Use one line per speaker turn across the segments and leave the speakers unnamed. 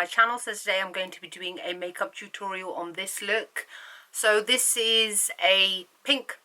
my channel. So today I'm going to be doing a makeup tutorial on this look. So this is a pink,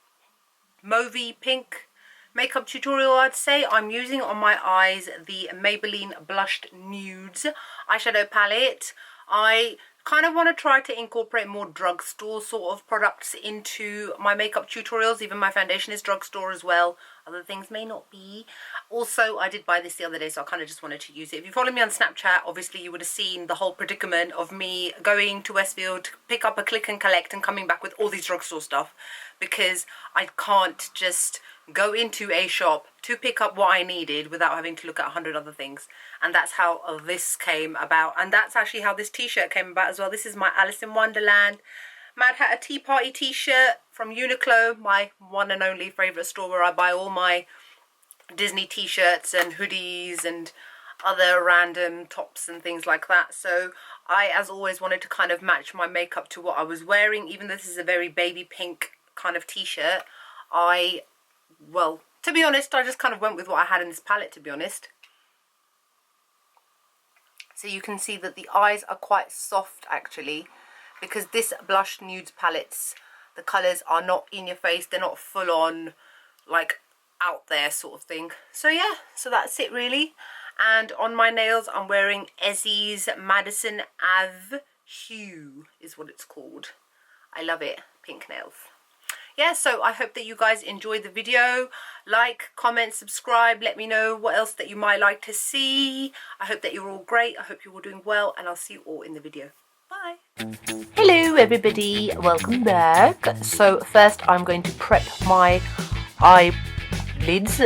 mauvey pink makeup tutorial, I'd say. I'm using on my eyes the Maybelline Blushed Nudes eyeshadow palette. I kind of want to try to incorporate more drugstore sort of products into my makeup tutorials. Even my foundation is drugstore as well. Other things may not be. Also, I did buy this the other day, so I kind of just wanted to use it. If you follow me on Snapchat, obviously you would have seen the whole predicament of me going to Westfield to pick up a click and collect and coming back with all these drugstore stuff, because I can't just go into a shop to pick up what I needed without having to look at 100 other things. And that's how this came about, and that's actually how this t-shirt came about as well. This is my Alice in Wonderland Mad Hatter Tea Party t-shirt from Uniqlo, my one and only favourite store where I buy all my Disney t-shirts and hoodies and other random tops and things like that. So I, as always, wanted to kind of match my makeup to what I was wearing. Even though this is a very baby pink kind of t-shirt, well, to be honest, I just kind of went with what I had in this palette, to be honest. So you can see that the eyes are quite soft actually, because this Blushed Nudes palettes, the colours are not in your face, they're not full on like out there sort of thing. So yeah, so that's it really. And on my nails I'm wearing Essie's Madison Ave Hue is what it's called. I love it, pink nails. Yeah, so I hope that you guys enjoyed the video. Like, comment, subscribe, let me know what else that you might like to see. I hope that you're all great, I hope you're all doing well, and I'll see you all in the video. Bye. Hello everybody, welcome back. So first I'm going to prep my eyelids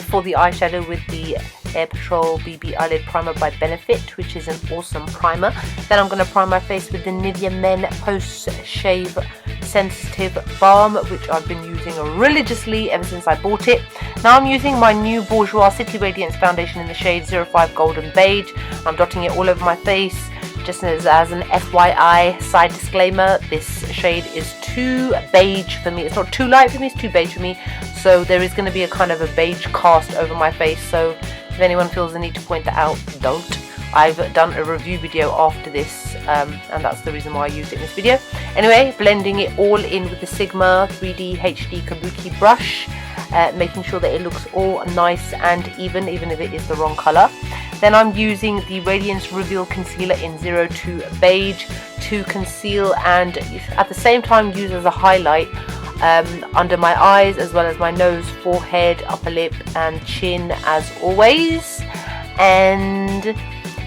for the eyeshadow with the Air Patrol BB Eyelid Primer by Benefit, which is an awesome primer. Then I'm going to prime my face with the Nivea Men Post Shave Sensitive Balm, which I've been using religiously ever since I bought it. Now I'm using my new Bourjois City Radiance foundation in the shade 05 Golden Beige. I'm dotting it all over my face. Just as an FYI side disclaimer, this shade is too beige for me. It's not too light for me, it's too beige for me. So there is going to be a kind of a beige cast over my face. So if anyone feels the need to point that out, don't. I've done a review video after this, and that's the reason why I used it in this video. Anyway, blending it all in with the Sigma 3D HD Kabuki brush, making sure that it looks all nice and even if it is the wrong colour. Then I'm using the Radiance Reveal Concealer in 02 Beige to conceal and at the same time use as a highlight under my eyes, as well as my nose, forehead, upper lip and chin as always. And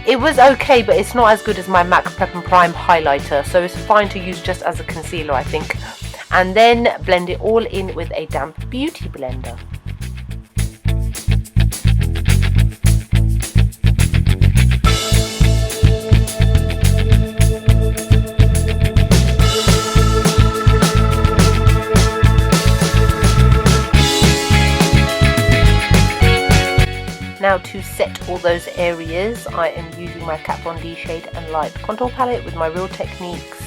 it was okay, but it's not as good as my MAC Prep and Prime highlighter, so it's fine to use just as a concealer, I think. And then blend it all in with a damp beauty blender. Now to set all those areas, I am using my Kat Von D Shade and Light Contour Palette with my Real Techniques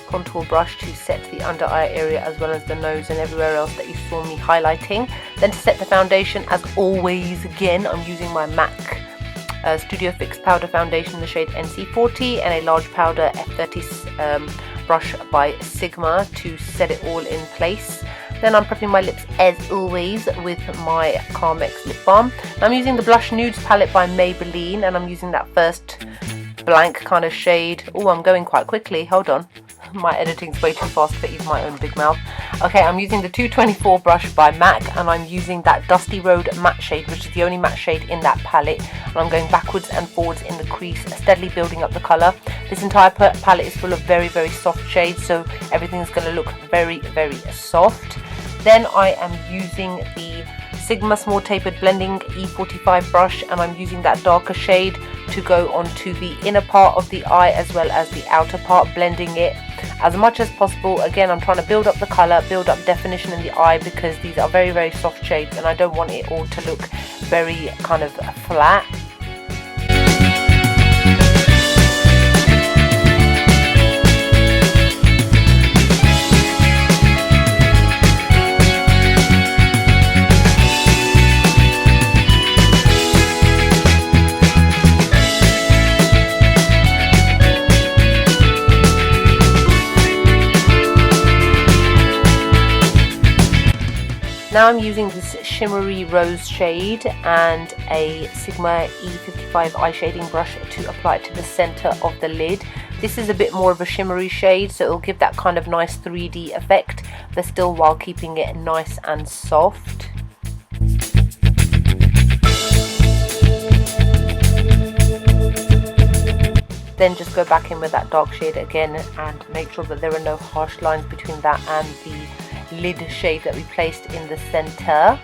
contour brush to set the under eye area as well as the nose and everywhere else that you saw me highlighting. Then to set the foundation, as always, again, I'm using my MAC Studio Fix Powder Foundation in the shade NC40 and a large powder F30 brush by Sigma to set it all in place. Then I'm prepping my lips as always with my Carmex lip balm. I'm using the Blush Nudes palette by Maybelline, and I'm using that first blank kind of shade. Oh, I'm going quite quickly, hold on. My editing's way too fast for even my own big mouth. Okay, I'm using the 224 brush by MAC, and I'm using that Dusty Road matte shade, which is the only matte shade in that palette. And I'm going backwards and forwards in the crease, steadily building up the colour. This entire palette is full of very soft shades, so everything's going to look very soft. Then I am using the Sigma Small Tapered Blending E45 brush, and I'm using that darker shade to go onto the inner part of the eye as well as the outer part, blending it as much as possible. Again, I'm trying to build up the colour, build up definition in the eye, because these are very soft shades and I don't want it all to look very kind of flat. Now I'm using this shimmery rose shade and a Sigma E55 eye shading brush to apply it to the center of the lid. This is a bit more of a shimmery shade, so it'll give that kind of nice 3D effect, but still while keeping it nice and soft. Then just go back in with that dark shade again and make sure that there are no harsh lines between that and the lid shade that we placed in the center.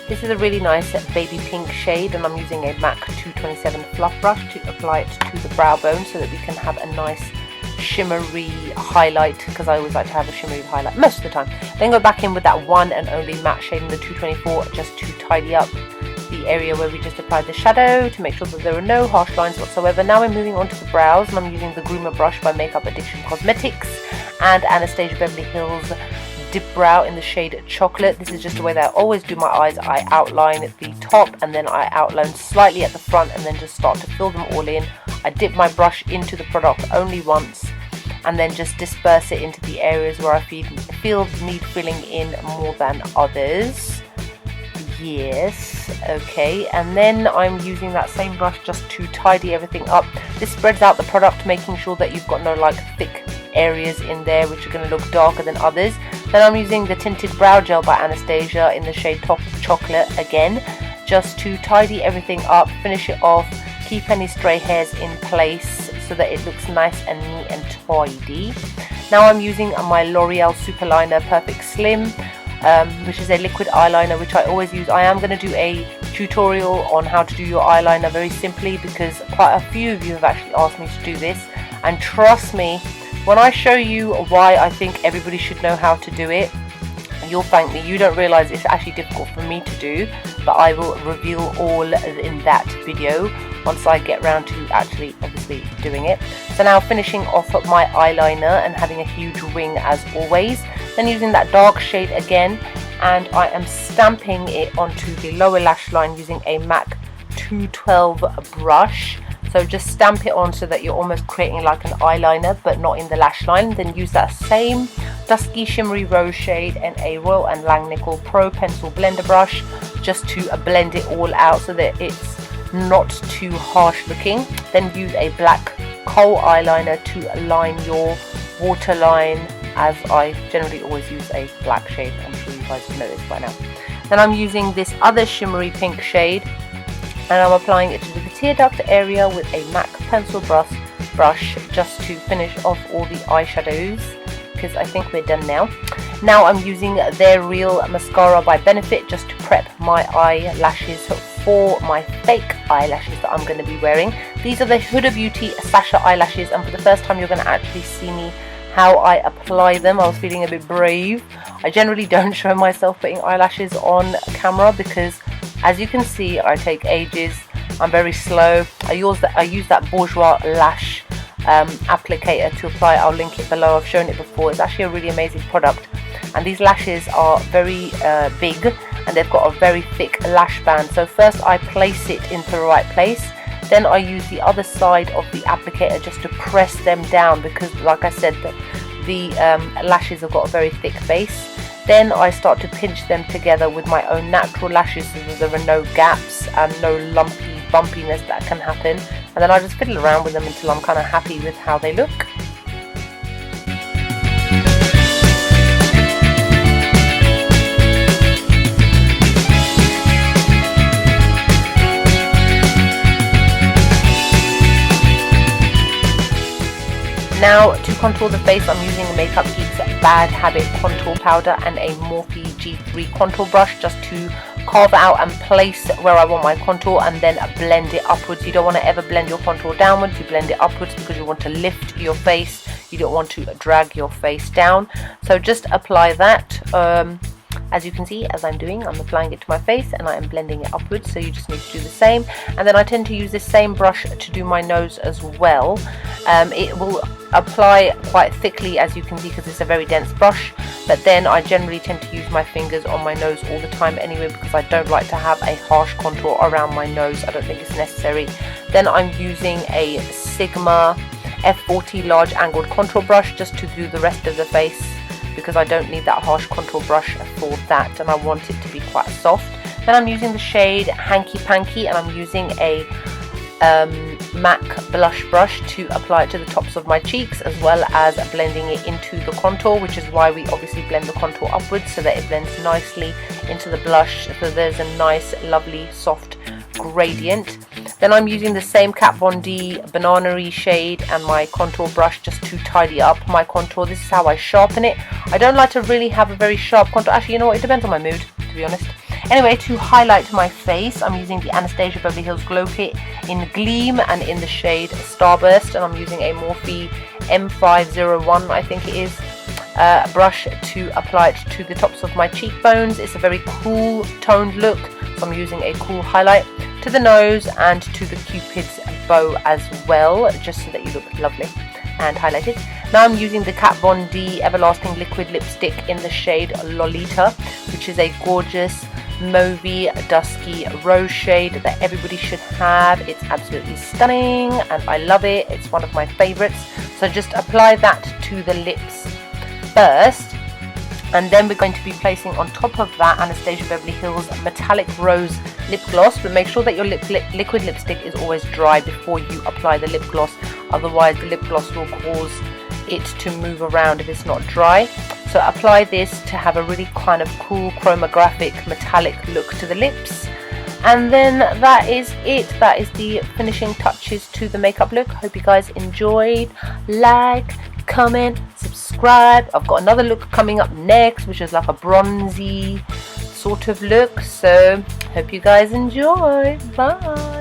This is a really nice baby pink shade, and I'm using a MAC 227 fluff brush to apply it to the brow bone so that we can have a nice shimmery highlight, because I always like to have a shimmery highlight most of the time. Then go back in with that one and only matte shade in the 224 just to tidy up the area where we just applied the shadow, to make sure that there are no harsh lines whatsoever. Now we're moving on to the brows, and I'm using the groomer brush by Makeup Addiction Cosmetics and Anastasia Beverly Hills Dipbrow in the shade Chocolate. This is just the way that I always do my eyes. I outline at the top and then I outline slightly at the front and then just start to fill them all in. I dip my brush into the product only once and then just disperse it into the areas where I feel need filling in more than others. Yes, okay, and then I'm using that same brush just to tidy everything up. This spreads out the product, making sure that you've got no like thick areas in there which are going to look darker than others. Then I'm using the Tinted Brow Gel by Anastasia in the shade Top of Chocolate again, just to tidy everything up, finish it off, keep any stray hairs in place so that it looks nice and neat and tidy. Now I'm using my L'Oreal Superliner Perfect Slim, which is a liquid eyeliner which I always use. I am going to do a tutorial on how to do your eyeliner very simply, because quite a few of you have actually asked me to do this, and trust me, when I show you why I think everybody should know how to do it, you'll thank me. You don't realize it's actually difficult for me to do, but I will reveal all in that video once I get around to actually obviously doing it. So now finishing off my eyeliner and having a huge wing as always, then using that dark shade again, and I am stamping it onto the lower lash line using a MAC 212 brush. So just stamp it on so that you're almost creating like an eyeliner but not in the lash line. Then use that same dusky shimmery rose shade and a Royal & Langnickel Pro Pencil Blender brush just to blend it all out so that it's not too harsh looking. Then use a black Kohl eyeliner to line your waterline, as I generally always use a black shade. I'm sure you guys know this by now. Then I'm using this other shimmery pink shade, and I'm applying it to the tear duct area with a MAC pencil brush just to finish off all the eyeshadows, because I think we're done now. Now I'm using their Real Mascara by Benefit just to prep my eyelashes for my fake eyelashes that I'm going to be wearing. These are the Huda Beauty Sasha eyelashes, and for the first time you're going to actually see me how I apply them. I was feeling a bit brave. I generally don't show myself putting eyelashes on camera because, as you can see, I take ages. I'm very slow. I use that Bourjois lash applicator to apply. I'll link it below. I've shown it before. It's actually a really amazing product, and these lashes are very big, and they've got a very thick lash band. So first I place it into the right place, then I use the other side of the applicator just to press them down, because like I said, the lashes have got a very thick base. Then I start to pinch them together with my own natural lashes so that there are no gaps and no lumpy bumpiness that can happen, and then I just fiddle around with them until I'm kind of happy with how they look. Now to contour the face, I'm using Makeup Geek's Bad Habit contour powder and a Morphe G3 contour brush just to carve out and place where I want my contour and then blend it upwards. You don't want to ever blend your contour downwards, you blend it upwards because you want to lift your face. You don't want to drag your face down. So just apply that. As you can see, as I'm doing, I'm applying it to my face and I am blending it upwards, so you just need to do the same. And then I tend to use this same brush to do my nose as well. It will apply quite thickly, as you can see, because it's a very dense brush, but then I generally tend to use my fingers on my nose all the time anyway, because I don't like to have a harsh contour around my nose. I don't think it's necessary. Then I'm using a Sigma F40 large angled contour brush just to do the rest of the face, because I don't need that harsh contour brush for that, and I want it to be quite soft. Then I'm using the shade Hanky Panky, and I'm using a MAC blush brush to apply it to the tops of my cheeks, as well as blending it into the contour, which is why we obviously blend the contour upwards so that it blends nicely into the blush, so there's a nice lovely soft gradient. Then I'm using the same Kat Von D banana-y shade and my contour brush just to tidy up my contour. This is how I sharpen it. I don't like to really have a very sharp contour. Actually, you know what, it depends on my mood, to be honest. Anyway, to highlight my face, I'm using the Anastasia Beverly Hills Glow Kit in Gleam and in the shade Starburst, and I'm using a Morphe M501, I think it is, brush to apply it to the tops of my cheekbones. It's a very cool toned look, so I'm using a cool highlight to the nose and to the Cupid's bow as well, just so that you look lovely and highlighted. Now I'm using the Kat Von D Everlasting Liquid Lipstick in the shade Lolita, which is a gorgeous mauvey dusky rose shade that everybody should have. It's absolutely stunning and I love it. It's one of my favorites. So just apply that to the lips first, and then we're going to be placing on top of that Anastasia Beverly Hills Metallic Rose lip gloss. But make sure that your liquid lipstick is always dry before you apply the lip gloss, otherwise the lip gloss will cause it to move around if it's not dry. So apply this to have a really kind of cool chromographic metallic look to the lips, and then that is it. That is the finishing touches to the makeup look. Hope you guys enjoyed. Like, comment, subscribe. I've got another look coming up next, which is like a bronzy sort of look, so hope you guys enjoy. Bye.